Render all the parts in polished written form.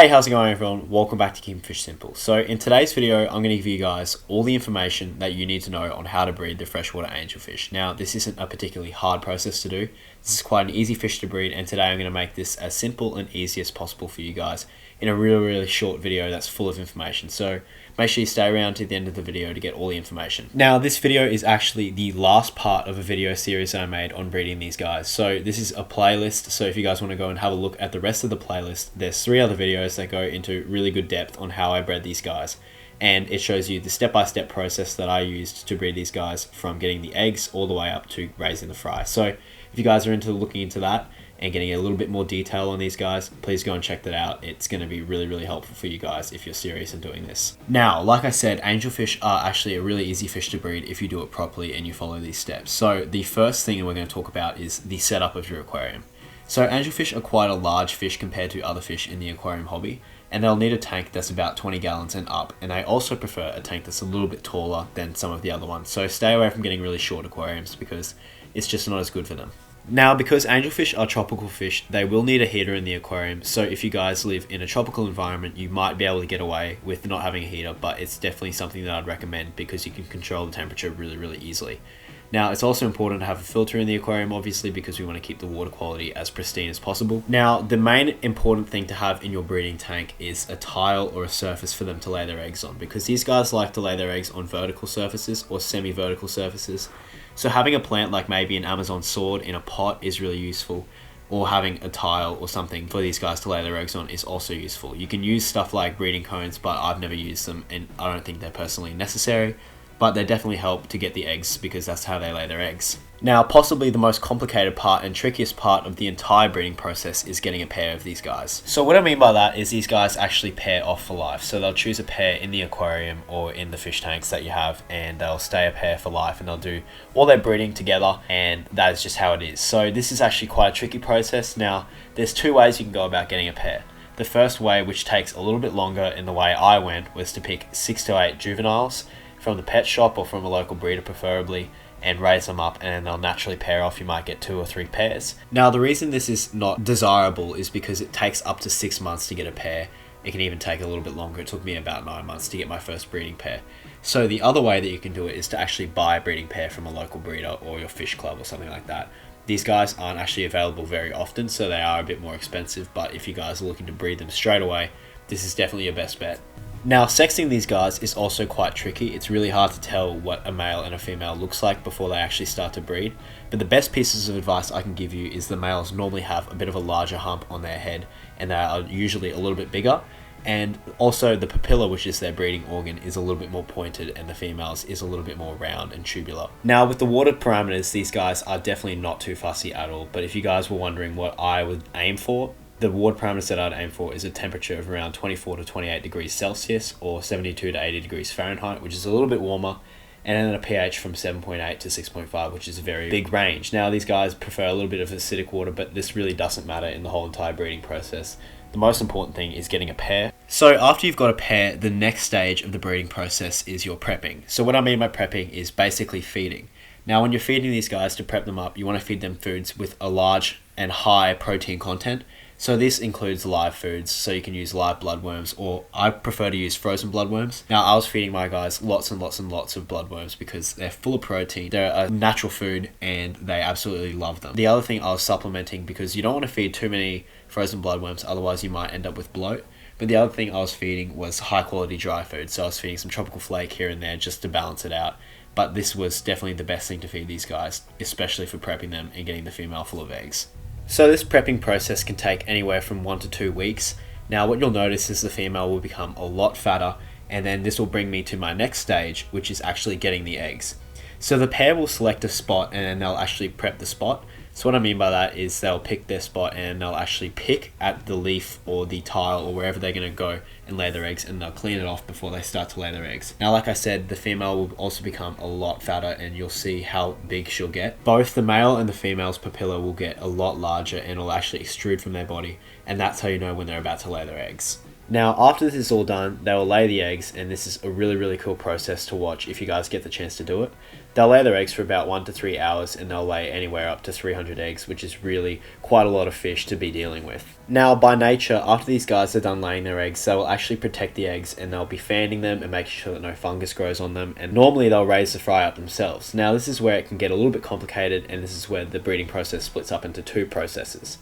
Hey, how's it going everyone? Welcome back to Keeping Fish Simple. So in today's video, I'm going to give you guys all the information that you need to know on how to breed the freshwater angelfish. Now, this isn't a particularly hard process to do. This is quite an easy fish to breed, and today I'm going to make this as simple and easy as possible for you guys in a really short video that's full of information. So make sure you stay around to the end of the video to get all the information. Now, this video is actually the last part of a video series I made on breeding these guys. So this is a playlist, so if you guys want to go and have a look at the rest of the playlist, there's 3 other videos that go into really good depth on how I bred these guys. And it shows you the step-by-step process that I used to breed these guys from getting the eggs all the way up to raising the fry. So if you guys are into looking into that and getting a little bit more detail on these guys, please go and check that out. It's going to be really helpful for you guys if you're serious in doing this. Now, like I said, angelfish are actually a really easy fish to breed if you do it properly and you follow these steps. So the first thing we're going to talk about is the setup of your aquarium. So angelfish are quite a large fish compared to other fish in the aquarium hobby, and they'll need a tank that's about 20 gallons and up, and they also prefer a tank that's a little bit taller than some of the other ones. So stay away from getting really short aquariums because it's just not as good for them. Now, because angelfish are tropical fish, they will need a heater in the aquarium. So if you guys live in a tropical environment, you might be able to get away with not having a heater, but it's definitely something that I'd recommend because you can control the temperature really easily. Now, it's also important to have a filter in the aquarium, obviously, because we want to keep the water quality as pristine as possible. Now, the main important thing to have in your breeding tank is a tile or a surface for them to lay their eggs on, because these guys like to lay their eggs on vertical surfaces or semi-vertical surfaces. So having a plant like maybe an Amazon sword in a pot is really useful, or having a tile or something for these guys to lay their eggs on is also useful. You can use stuff like breeding cones, but I've never used them and I don't think they're personally necessary. But they definitely help to get the eggs because that's how they lay their eggs. Now, possibly the most complicated part and trickiest part of the entire breeding process is getting a pair of these guys. So what I mean by that is these guys actually pair off for life. So they'll choose a pair in the aquarium or in the fish tanks that you have, and they'll stay a pair for life, and they'll do all their breeding together, and that is just how it is. So this is actually quite a tricky process. Now, there's 2 ways you can go about getting a pair. The first way, which takes a little bit longer in the way I went, was to pick 6 to 8 juveniles from the pet shop or from a local breeder preferably, and raise them up, and then they'll naturally pair off. You might get 2 or 3 pairs. Now, the reason this is not desirable is because it takes up to 6 months to get a pair. It can even take a little bit longer. It took me about 9 months to get my first breeding pair. So the other way that you can do it is to actually buy a breeding pair from a local breeder or your fish club or something like that. These guys aren't actually available very often, so they are a bit more expensive, but if you guys are looking to breed them straight away, this is definitely your best bet. Now, sexing these guys is also quite tricky. It's really hard to tell what a male and a female looks like before they actually start to breed. But the best pieces of advice I can give you is the males normally have a bit of a larger hump on their head, and they are usually a little bit bigger. And also the papilla, which is their breeding organ, is a little bit more pointed, and the females is a little bit more round and tubular. Now, with the water parameters, these guys are definitely not too fussy at all. But if you guys were wondering what I would aim for, the water parameters that I'd aim for is a temperature of around 24 to 28 degrees Celsius or 72 to 80 degrees Fahrenheit, which is a little bit warmer, and then a pH from 7.8 to 6.5, which is a very big range. Now, these guys prefer a little bit of acidic water, but this really doesn't matter in the whole entire breeding process. The most important thing is getting a pair. So after you've got a pair, the next stage of the breeding process is your prepping. So what I mean by prepping is basically feeding. Now, when you're feeding these guys to prep them up, you want to feed them foods with a large and high protein content. So this includes live foods, so you can use live bloodworms, or I prefer to use frozen bloodworms. Now, I was feeding my guys lots and lots of bloodworms because they're full of protein. They're a natural food and they absolutely love them. The other thing, I was supplementing because you don't want to feed too many frozen bloodworms, otherwise you might end up with bloat. But the other thing I was feeding was high quality dry food. So I was feeding some tropical flake here and there just to balance it out. But this was definitely the best thing to feed these guys, especially for prepping them and getting the female full of eggs. So this prepping process can take anywhere from 1 to 2 weeks. Now, what you'll notice is the female will become a lot fatter, and then this will bring me to my next stage, which is actually getting the eggs. So the pair will select a spot and then they'll actually prep the spot. So what I mean by that is they'll pick their spot and they'll actually pick at the leaf or the tile or wherever they're going to go and lay their eggs, and they'll clean it off before they start to lay their eggs. Now, like I said, the female will also become a lot fatter, and you'll see how big she'll get. Both the male and the female's papilla will get a lot larger and will actually extrude from their body, and that's how you know when they're about to lay their eggs. Now, after this is all done, they will lay the eggs, and this is a really cool process to watch if you guys get the chance to do it. They'll lay their eggs for about 1 to 3 hours, and they'll lay anywhere up to 300 eggs, which is really quite a lot of fish to be dealing with. Now, by nature, after these guys are done laying their eggs, they will actually protect the eggs, and they'll be fanning them and making sure that no fungus grows on them, and normally they'll raise the fry up themselves. Now, this is where it can get a little bit complicated, and this is where the breeding process splits up into 2 processes.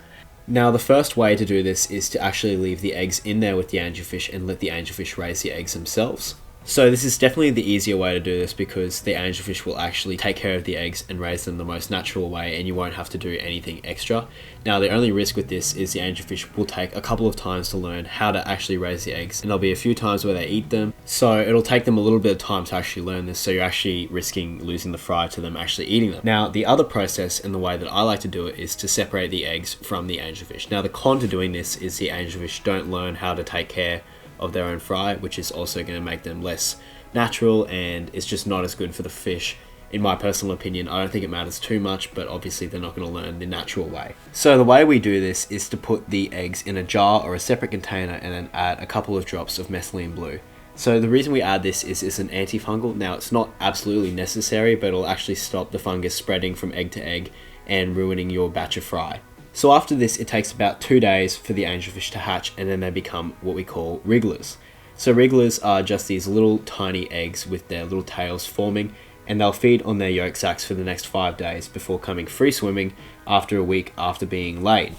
Now, the first way to do this is to actually leave the eggs in there with the angelfish and let the angelfish raise the eggs themselves. So this is definitely the easier way to do this because the angelfish will actually take care of the eggs and raise them the most natural way, and you won't have to do anything extra. Now, the only risk with this is the angelfish will take a couple of times to learn how to actually raise the eggs, and there'll be a few times where they eat them. So it'll take them a little bit of time to actually learn this, so you're actually risking losing the fry to them actually eating them. Now, the other process and the way that I like to do it is to separate the eggs from the angelfish. Now, the con to doing this is the angelfish don't learn how to take care of their own fry, which is also going to make them less natural, and it's just not as good for the fish. In my personal opinion, I don't think it matters too much, but obviously they're not going to learn the natural way. So the way we do this is to put the eggs in a jar or a separate container and then add a couple of drops of methylene blue. So the reason we add this is it's an antifungal. Now, it's not absolutely necessary, but it'll actually stop the fungus spreading from egg to egg and ruining your batch of fry. So after this, it takes about 2 days for the angelfish to hatch, and then they become what we call wrigglers. So wrigglers are just these little tiny eggs with their little tails forming, and they'll feed on their yolk sacs for the next 5 days before coming free swimming after a week after being laid.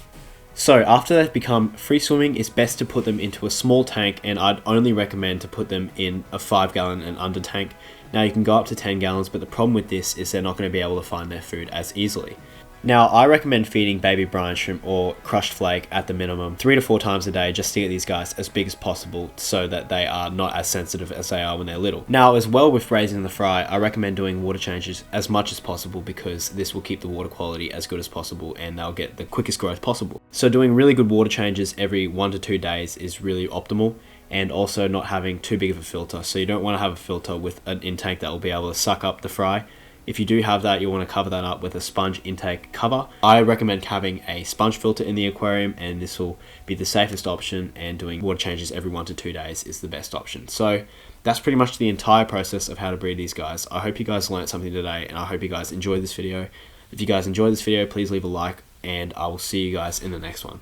So after they've become free swimming, it's best to put them into a small tank, and I'd only recommend to put them in a 5-gallon and under tank. Now, you can go up to 10 gallons, but the problem with this is they're not going to be able to find their food as easily. Now, I recommend feeding baby brine shrimp or crushed flake at the minimum 3 to 4 times a day just to get these guys as big as possible so that they are not as sensitive as they are when they're little. Now, as well with raising the fry, I recommend doing water changes as much as possible because this will keep the water quality as good as possible and they'll get the quickest growth possible. So doing really good water changes every 1 to 2 days is really optimal, and also not having too big of a filter. So you don't want to have a filter with an intake that will be able to suck up the fry. If you do have that, you'll want to cover that up with a sponge intake cover. I recommend having a sponge filter in the aquarium, and this will be the safest option, and doing water changes every 1 to 2 days is the best option. So that's pretty much the entire process of how to breed these guys. I hope you guys learned something today, and I hope you guys enjoyed this video. If you guys enjoyed this video, please leave a like, and I will see you guys in the next one.